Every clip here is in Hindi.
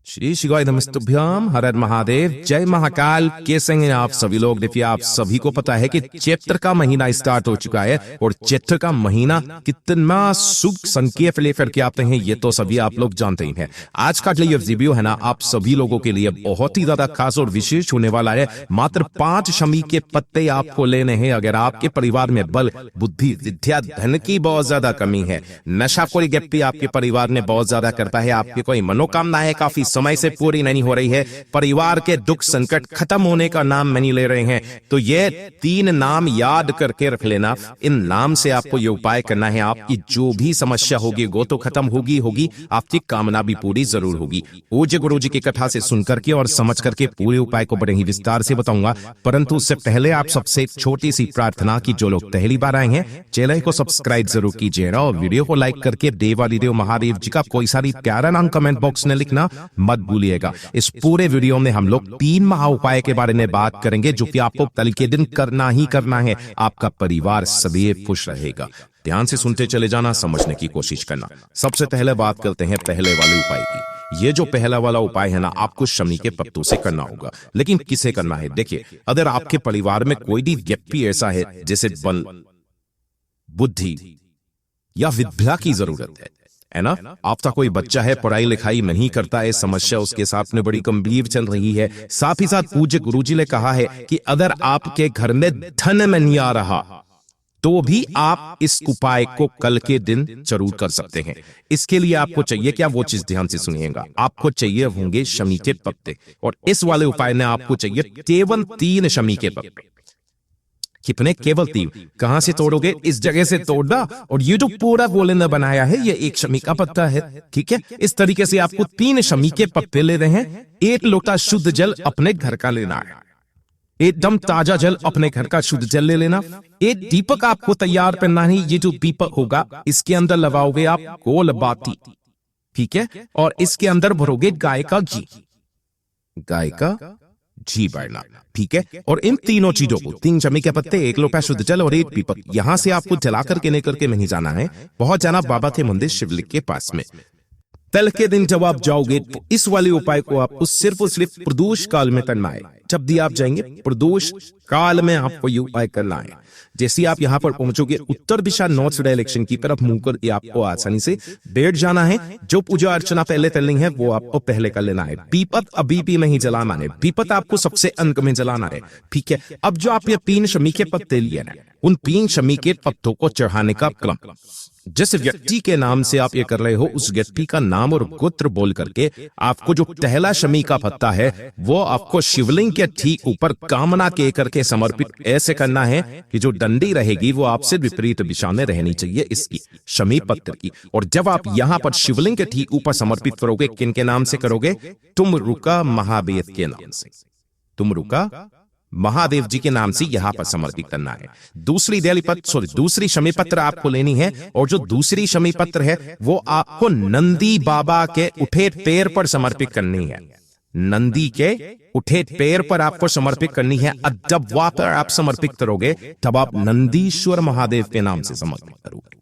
श्री शिवाय नमस्तुभ्यम, हर हर महादेव, जय महाकाल। कैसे हैं आप सभी लोग? देखिए, आप सभी को पता है कि चैत्र का महीना स्टार्ट हो चुका है और चैत्र का महीना कितना शुभ संकेत लेकर के आते हैं ये तो सभी आप लोग जानते ही हैं। आज का जो ये वीडियो है ना, आप सभी लोगों के लिए बहुत ही ज्यादा खास और विशेष होने वाला है। मात्र 5 शमी के पत्ते आपको लेने हैं अगर आपके परिवार में बल, बुद्धि, विद्या, धन की बहुत ज्यादा कमी है, नशा कोई व्यक्ति आपके परिवार में बहुत ज्यादा करता है, आपकी कोई मनोकामना है काफी समय से पूरी नहीं हो रही है, परिवार के दुख संकट खत्म होने का नाम नहीं ले रहे हैं, तो ये 3 नाम याद करके रख लेना। इन नाम से आपको ये उपाय करना है, आपकी जो भी समस्या होगी वो तो खत्म होगी, आपकी कामना भी पूरी जरूर होगी। पूज्य गुरु जी की कथा से सुनकर के और समझ करके पूरे उपाय को बड़े ही विस्तार से बताऊंगा, परंतु उससे पहले आप सबसे एक छोटी सी प्रार्थना की, जो लोग पहली बार आए हैं चैनल को सब्सक्राइब जरूर कीजिएगा और वीडियो को लाइक करके देवादिदेव महादेव जी का कोई सारी प्यारा नाम कमेंट बॉक्स में लिखना मत भूलिएगा। इस पूरे वीडियो में हम लोग 3 महा उपाय के बारे में बात करेंगे जो कि आपको कल के दिन करना ही करना है। आपका परिवार सदैव खुश रहेगा। ध्यान से सुनते चले जाना, समझने की कोशिश करना। सबसे पहले बात करते हैं पहले वाले उपाय की। ये जो पहला वाला उपाय है ना, आपको शमी के पत्तों से करना होगा, लेकिन किसे करना है? देखिए, अगर आपके परिवार में कोई भी व्यक्ति ऐसा है जैसे बल, बुद्धि या विद्या की जरूरत है ना, आपका कोई बच्चा है पढ़ाई लिखाई नहीं करता है, समस्या उसके साथ में बड़ी गंभीर चल रही है, साथ ही साथ पूज्य गुरुजी ने कहा है कि अगर आपके घर में धन नहीं आ रहा तो भी आप इस उपाय को कल के दिन जरूर कर सकते हैं। इसके लिए आपको चाहिए क्या, वो चीज ध्यान से सुनिएगा। आपको चाहिए होंगे शमी के पत्ते, और इस वाले उपाय में आपको चाहिए केवल 3 शमी के पत्ते। कितने? केवल 3। कहां से तोड़ोगे? इस जगह से तोड़ना, और ये जो पूरा गोले ने बनाया है ये 1 शमी का पत्ता है, ठीक है। इस तरीके से आपको 3 शमी के पत्ते ले रहे हैं। 1 लोटा शुद्ध जल अपने घर का लेना है, एकदम ताजा जल अपने घर का शुद्ध जल ले लेना। 1 दीपक आपको तैयार करना है। ये जो दीपक होगा इसके अंदर लगाओगे आप गोल बाती, ठीक है, और इसके अंदर भरोगे गाय का घी, गाय का घी भरना, ठीक है। और इन तीनों चीजों को, 3 शमी के पत्ते, 1 लोटा शुद्ध जल और 1 दीपक, यहां से आपको जलाकर के लेकर के नहीं जाना है, बहुत जाना बाबा के मंदिर शिवलिंग के पास में। कल के दिन जब आप जाओगे तो इस वाले उपाय को आपको सिर्फ और सिर्फ प्रदोष काल में करना है। जब भी आप जाएंगे प्रदोष काल में आपको ये उपाय करना है। जैसे आप यहाँ पर पहुंचोगे, उत्तर दिशा नॉर्थ डायरेक्शन की तरफ मुंह कर आपको आसानी से बैठ जाना है। जो पूजा अर्चना पहले करनी है वो आपको पहले कर लेना है। पीपत अभी भी नहीं जलाना है, पीपत आपको सबसे अंत में जलाना है, ठीक है। अब जो आप ये 3 शमी के पत्ते लिए ना, उन 3 शमी के पत्तों को चढ़ाने का क्रम, जिस व्यक्ति के नाम से आप ये कर रहे हो उस व्यक्ति का नाम और गोत्र बोल करके आपको जो पहला शमी का पत्ता है वो आपको शिवलिंग के ठीक ऊपर कामना के करके समर्पित ऐसे करना है कि जो डंडी रहेगी वो आपसे विपरीत दिशा में रहनी चाहिए इसकी, शमी पत्र की। और जब आप यहां पर शिवलिंग के ठीक ऊपर समर्पित करोगे, किन के नाम से करोगे? तुम रुका महादेव के नाम से, तुम रुका महादेव जी के नाम से यहां पर समर्पित करना है। दूसरी शमी पत्र आपको लेनी है, और जो दूसरी शमी पत्र है वो आपको नंदी बाबा के उठे पैर पर समर्पित करनी है। नंदी के उठे पैर पर आपको समर्पित करनी है। जब वहां पर आप समर्पित करोगे तब आप नंदीश्वर महादेव के नाम से समर्पित करोगे,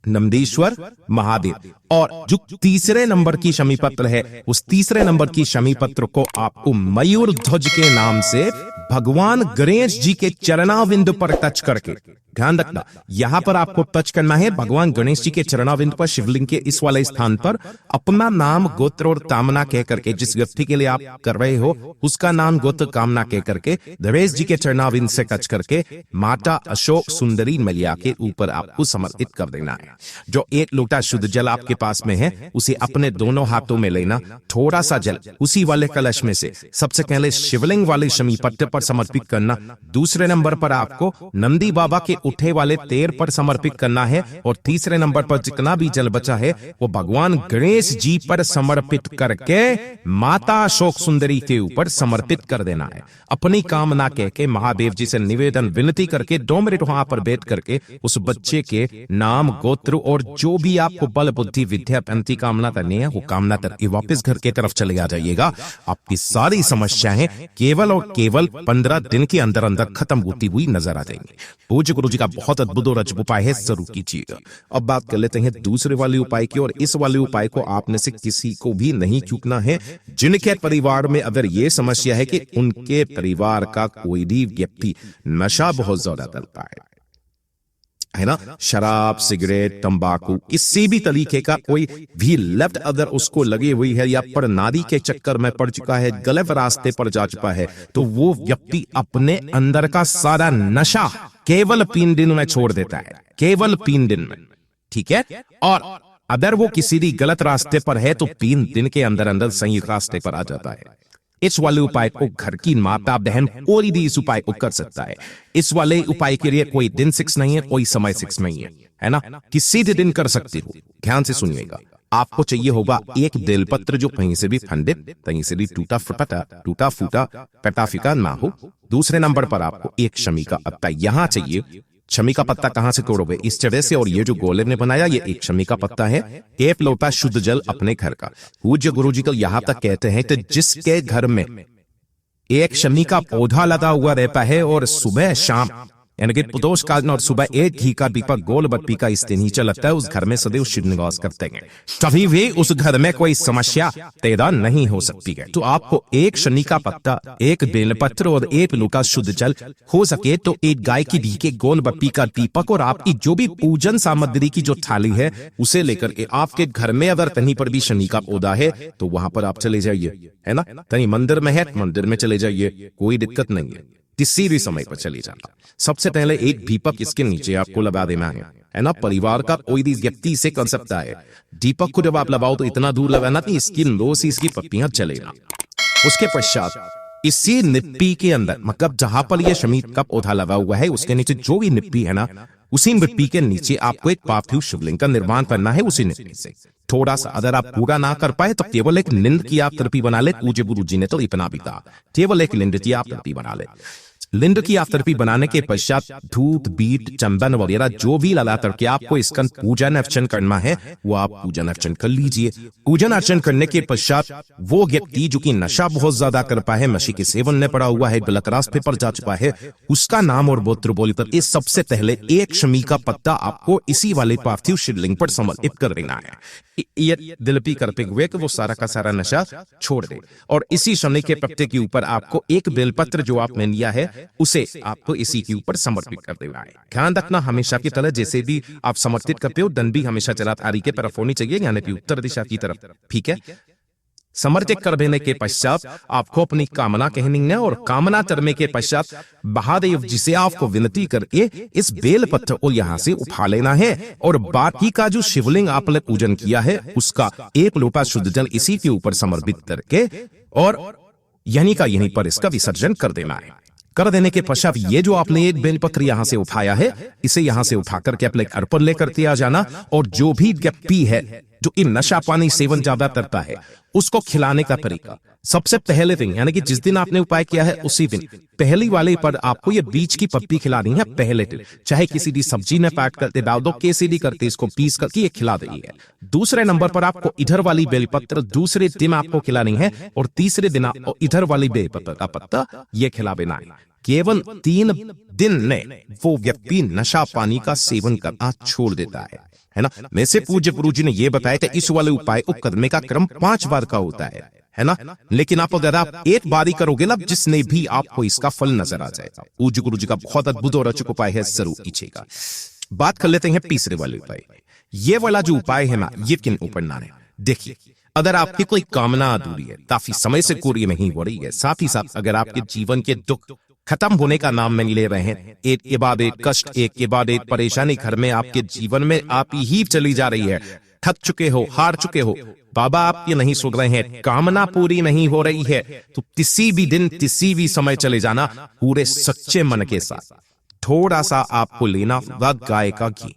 नंदीश्वर महादेव। और जो 3 नंबर की शमी पत्र है, उस 3 नंबर की शमी पत्र को आपको मयूर ध्वज के नाम से भगवान गणेश जी के चरणाविंद पर टच करके, ध्यान रखना यहां पर आपको टच करना है भगवान गणेश जी के चरणाविंद पर, शिवलिंग के इस वाले स्थान पर अपना नाम, गोत्र और कामना कह करके, जिस व्यक्ति के लिए आप कर रहे हो उसका नाम, गोत्र, कामना कह करके गणेश जी के चरणाविंद से टच करके माता अशोक सुंदरी मैया के ऊपर आपको समर्पित कर देना है। जो 1 लोटा शुद्ध जल आपके पास में है उसे अपने दोनों हाथों में लेना, थोड़ा सा जल उसी वाले कलश में से सबसे पहले शिवलिंग वाले शमी पत्र पर समर्पित करना। दूसरे नंबर पर आपको नंदी बाबा के उठे वाले पैर पर समर्पित करना है, और तीसरे नंबर पर जितना भी जल बचा है वो भगवान गणेश जी पर समर्पित करके माता अशोक सुंदरी के ऊपर समर्पित कर देना है। अपनी कामना कह के महादेव जी से निवेदन विनती करके 2 मिनट वहां पर बैठ करके उस बच्चे के नाम, गोत्र और जो भी आपको बल, बुद्धि, विद्या, पंथी कामना करनी है वो कामना करके वापस घर के तरफ चले आ जाइएगा। आपकी सारी समस्याएं केवल और केवल 15 दिन के अंदर अंदर खत्म होती हुई नजर आ जाएंगी। पूज्य गुरु जी का बहुत अद्भुत और अजब उपाय है, जरूर कीजिएगा। अब बात कर लेते हैं दूसरे वाले उपाय की, और इस वाले उपाय को आप में से किसी को भी नहीं चूकना है जिनके परिवार में अगर ये समस्या है कि उनके परिवार का कोई भी व्यक्ति नशा बहुत ज्यादा करता है ना, शराब, सिगरेट, तंबाकू, किसी भी तरीके का कोई भी लत अगर उसको लगी हुई है या परनारी के चक्कर में पड़ चुका है, गलत रास्ते पर जा चुका है, तो वो व्यक्ति अपने अंदर का सारा नशा केवल 3 दिन में छोड़ देता है, केवल 3 दिन में, ठीक है। और अगर वो किसी भी गलत रास्ते पर है तो 3 दिन के अंदर अंदर सही रास्ते पर आ जाता है। इस वाले उपाय को घर की माता बहन कोई भी इस उपाय को कर सकता है। इस वाले उपाय के लिए कोई दिन फिक्स नहीं है, कोई समय फिक्स नहीं है ना, किसी भी दिन कर सकते हो। ध्यान से सुनिएगा, आपको चाहिए होगा एक बेलपत्र जो कहीं से भी फंदे, कहीं से भी टूटा फूटा पटा फिका ना हो। दूसरे नंबर पर आपको एक शमी का पत्ता यहां चाहिए। शमी का पत्ता कहां से तोड़ोगे? इस तरह से। और ये जो गोले ने बनाया ये एक शमी का पत्ता है। 1 लोटा शुद्ध जल अपने घर का। पूज्य गुरुजी को यहां तक कहते हैं कि जिसके घर में एक शमी का पौधा लगा हुआ रहता है और सुबह शाम यानी कि प्रदोष काल और सुबह एक घी का दीपक गोल बत्ती का इस नीचे लगता है, उस घर में सदैव शिव निवास करते हैं, कभी भी उस घर में कोई समस्या पैदा नहीं हो सकती है। तो आपको एक शनि का पत्ता, एक बेलपत्र और 1 लोटा शुद्ध जल, हो सके तो एक गाय की घी के गोल बत्ती का दीपक और आपकी जो भी पूजन सामग्री की जो थाली है उसे लेकर के आपके घर में अगर कहीं पर भी शनि का पौधा है तो वहां पर आप चले जाइए, है ना। कहीं मंदिर में है, मंदिर में चले जाइए, कोई दिक्कत नहीं है, किसी भी समय पर चले जाना। सबसे पहले एक दीपक इसके नीचे आपको लगा देना है ना। परिवार का कोई भी व्यक्ति से कर सकता है। दीपक को जब आप लगाओ तो इतना दूर लगाना कि इसकी लो से इसकी पत्तियां चलेगा। उसके पश्चात इसी निप्पी के अंदर, मतलब जहां पर यह शमी का पौधा लगा हुआ है उसके नीचे जो भी निप्पी है ना, उसी निप्पी के नीचे आपको एक पार्थिव शिवलिंग का निर्माण करना है। उसी निप्पी से थोड़ा सा, अगर आप पूरा ना कर पाए तो केवल एक लिंड की आप तरपी बना ले। पूज्य गुरु जी ने तो इतना भी कहा, केवल एक लिंड की आप तरपी बना ले। लिंड की आफतरपी बनाने के पश्चात धूप, बीट, चंदन वगैरह जो भी लगा करके आपको इसका पूजन अर्चन करना है वो आप पूजन अर्चन कर लीजिए। पूजन अर्चन करने के पश्चात वो व्यक्ति जो कि नशा बहुत ज्यादा करता है, नशे के सेवन में पड़ा हुआ है, गलत रास्ते पर जा चुका है, उसका नाम और गोत्र बोलकर इस सबसे पहले एक शमी का पत्ता आपको इसी वाले पार्थिव शिवलिंग पर समर्पित कर देना है। ये दिलपी करते हुए कि वो सारा का सारा नशा छोड़ दे। और इसी शनि के पत्ते के ऊपर आपको एक बेलपत्र जो आपने लिया है उसे आपको इसी के ऊपर समर्पित कर देना है। ध्यान रखना, हमेशा की तरह जैसे भी आप समर्पित करते हो दंड भी हमेशा चला आरी के तरफ होनी चाहिए, यानी कि उत्तर दिशा की तरफ, ठीक है। समर्पित कर देने के पश्चात आपको अपनी कामना कहनी है और कामना करने के पश्चात महादेव जी से आपको विनती करके इस बेल पत्र को यहाँ से उठा लेना है और बाकी का जो शिवलिंग आपने पूजन किया है उसका 1 लोटा शुद्ध जल इसी के ऊपर समर्पित करके और यहीं का यहीं पर इसका विसर्जन कर देना है। कर देने के पश्चात ये जो आपने एक बेलपत्र यहां से उठाया है इसे यहां से उठा करके अपने घर पर लेकर के आ जाना। और जो भी व्यक्ति है जो इन नशा पानी सेवन ज्यादा करता है उसको खिलाने का तरीका, सबसे पहले दिन यानी कि जिस दिन आपने उपाय किया है उसी दिन पहली वाले पर आपको ये बीज की पत्ती खिलानी है। पहले दिन चाहे किसी भी सब्जी में काट करके डाल दो, कैसे भी करके इसको पीस करके ये खिला देनी है। दूसरे नंबर पर आपको इधर वाली बेलपत्र दूसरे दिन आपको खिलानी है और तीसरे दिन आपको इधर वाली बेलपत्र का पत्ता ये खिला देना है। केवल 3 दिन में वो व्यक्ति नशा पानी का सेवन करना छोड़ देता है ना। वैसे पूज्य गुरु जी ने ये बताया कि इस वाले उपाय को करने का क्रम 5 बार का होता है ना। लेकिन आप अगर आप एक बार ही करोगे ना, जिसने भी आपको इसका फल नजर आ जाएगा। पूज्य गुरु जी का बहुत अद्भुत और अचूक उपाय है, जरूर कीजिएगा। बात कर लेते हैं तीसरे वाले उपाय। ये वाला जो उपाय है ना, ये किन ऊपर ना है। देखिए, अगर आपकी कोई कामना अधूरी है, काफी समय से पूरी नहीं हो रही है, साथ ही साथ अगर आपके जीवन के दुख खत्म होने का नाम नहीं ले रहे हैं, एक के बाद एक कष्ट, एक के बाद एक परेशानी घर में आपके जीवन में आप ही चली जा रही है, थक चुके हो, हार चुके हो, बाबा आपके नहीं सुन रहे हैं, कामना पूरी नहीं हो रही है, तो किसी भी दिन किसी भी समय चले जाना पूरे सच्चे मन के साथ। थोड़ा सा आपको लेना गाय का घी,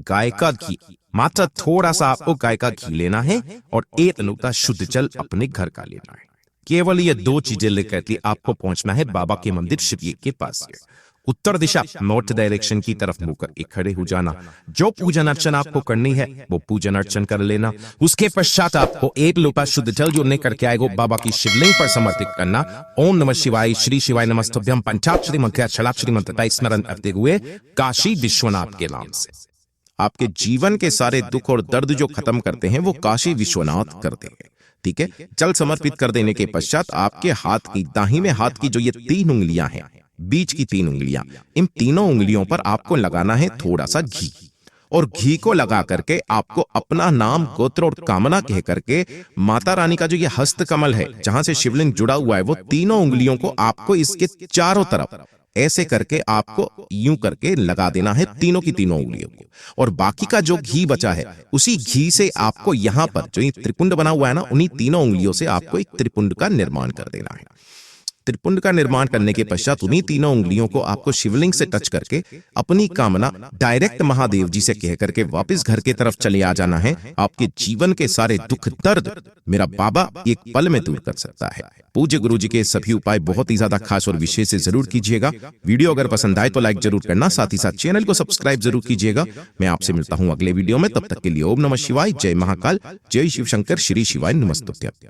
गाय का घी, मात्र थोड़ा सा आपको गाय का घी लेना है और 1 लोटा शुद्ध जल अपने घर का लेना है। केवल ये 2 चीजें लेकर के आपको पहुंचना है बाबा के मंदिर शिवजी के पास। उत्तर दिशा नॉर्थ डायरेक्शन की तरफ मुंह करके खड़े हो जाना। जो पूजन अर्चन आपको करनी है वो पूजन अर्चन कर लेना। उसके पश्चात आपको एक लोटा शुद्ध जल जो लेकर के आएगो बाबा की शिवलिंग पर समर्पित करना। ओम नमः शिवाय, श्री शिवाय नमस्तुभ्यम पंचाक्षरी मंत्र अक्षराक्षरी मंत्र का स्मरण करते हुए काशी विश्वनाथ के नाम से आपके जीवन के सारे दुख और दर्द जो खत्म करते हैं वो काशी विश्वनाथ करते हैं। ठीक है, जल समर्पित कर देने के पश्चात आपके हाथ की दाहिने हाथ की जो ये 3 उंगलियां हैं, बीच की 3 उंगलियां, इन तीनों उंगलियों पर आपको लगाना है थोड़ा सा घी। और घी को लगा करके आपको अपना नाम, गोत्र और कामना कह करके माता रानी का जो ये हस्त कमल है जहां से शिवलिंग जुड़ा हुआ है वो तीनों उंगलियों को आपको इसके चारों तरफ ऐसे करके आपको यूं करके लगा देना है, तीनों की तीनों उंगलियों को। और बाकी का जो घी बचा है उसी घी से आपको यहां पर जो ये त्रिपुंड बना हुआ है ना, उन्हीं तीनों उंगलियों से आपको एक त्रिपुंड का निर्माण कर देना है। त्रिपुंड का निर्माण करने के पश्चात उन्हीं तीनों उंगलियों को आपको शिवलिंग से टच करके अपनी कामना डायरेक्ट महादेव जी से कह करके वापस घर के तरफ चले आ जाना है। आपके जीवन के सारे दुख दर्द मेरा बाबा एक पल में दूर कर सकता है। पूज्य गुरु जी के सभी उपाय बहुत ही ज्यादा खास और विशेष से जरूर कीजिएगा। वीडियो अगर पसंद आए तो लाइक जरूर करना, साथ ही साथ चैनल को सब्सक्राइब जरूर कीजिएगा। मैं आपसे मिलता हूं अगले वीडियो में, तब तक के लिए ओम नमः शिवाय, जय महाकाल, जय शिव शंकर, श्री शिवाय नमस्तुभ्यं।